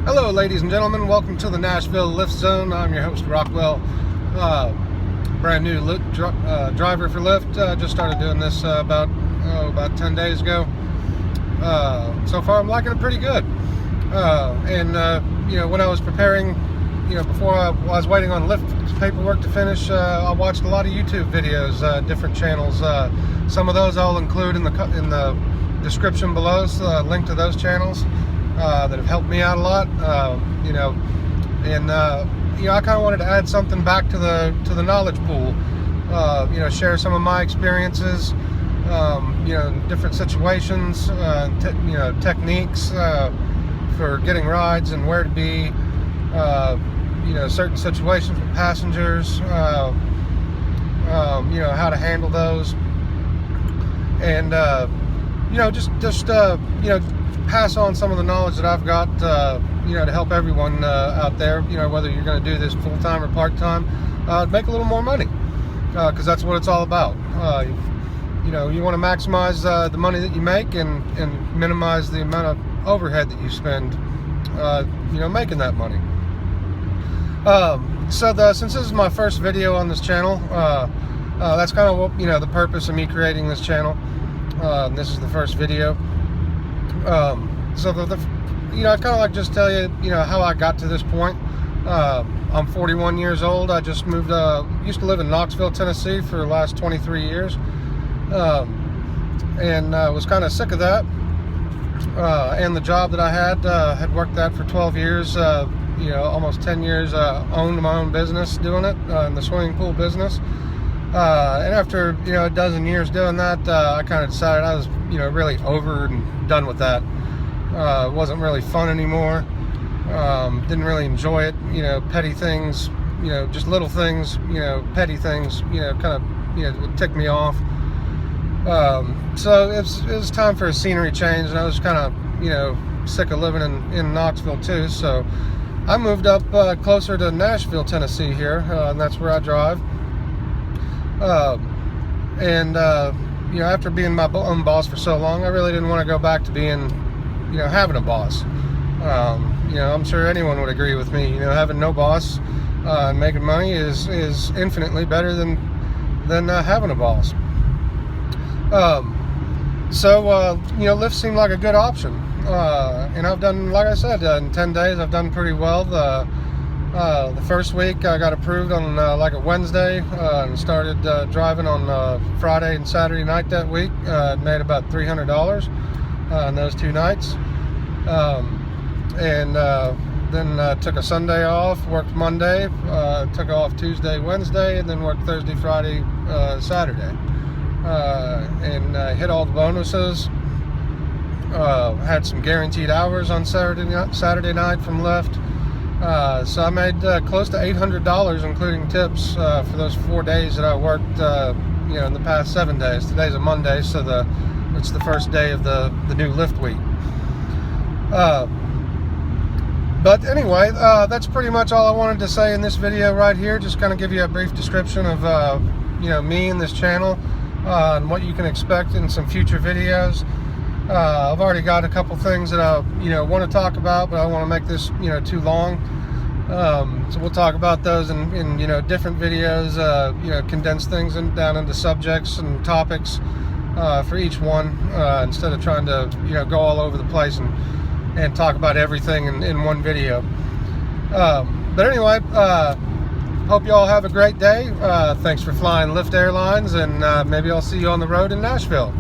Hello, ladies and gentlemen. Welcome to the Nashville Lyft Zone. I'm your host, Rockwell. Brand new driver for Lyft. Just started doing this about 10 days ago. So far, I'm liking it pretty good. When I was preparing, before I was waiting on Lyft paperwork to finish, I watched a lot of YouTube videos, different channels. Some of those I'll include in the description below, so link to those channels that have helped me out a lot. I kind of wanted to add something back to the knowledge pool. Share some of my experiences, different situations, techniques for getting rides and where to be, certain situations with passengers, how to handle those, and pass on some of the knowledge that I've got, to help everyone out there, whether you're going to do this full-time or part-time, make a little more money, because that's what it's all about. You want to maximize the money that you make and minimize the amount of overhead that you spend, making that money. Since this is my first video on this channel, that's kind of what, the purpose of me creating this channel. This is the first video. I'd kind of like just tell you, how I got to this point. I'm 41 years old. I just moved, used to live in Knoxville, Tennessee for the last 23 years. Was kind of sick of that. And the job that I had worked that for 12 years, almost 10 years, owned my own business doing it, in the swimming pool business. And after, a dozen years doing that, I kind of decided I was, really over and done with that. It wasn't really fun anymore. Didn't really enjoy it. Petty things, just little things, petty things, would tick me off. So it was time for a scenery change, and I was kind of, sick of living in Knoxville too. So I moved up closer to Nashville, Tennessee here, and that's where I drive. After being my own boss for so long, I really didn't want to go back to being, having a boss. I'm sure anyone would agree with me. Having no boss and making money is infinitely better than having a boss. Lyft seemed like a good option. And I've done, like I said, in 10 days, I've done pretty well. The first week I got approved on like a Wednesday, and started driving on Friday and Saturday night that week. Made about $300 on those 2 nights. Then took a Sunday off, worked Monday, took off Tuesday, Wednesday, and then worked Thursday, Friday, Saturday. Hit all the bonuses. Had some guaranteed hours on Saturday night from Lyft. So I made close to $800, including tips, for those 4 days that I worked, in the past 7 days. Today's a Monday, so it's the first day of the new Lyft week. But anyway, that's pretty much all I wanted to say in this video right here. Just kind of give you a brief description of, me and this channel, and what you can expect in some future videos. I've already got a couple things that I, want to talk about, but I don't want to make this, too long. So we'll talk about those in different videos, condense things down into subjects and topics, for each one, instead of trying to, go all over the place and talk about everything in one video. But anyway, hope you all have a great day. Thanks for flying Lyft Airlines, and maybe I'll see you on the road in Nashville.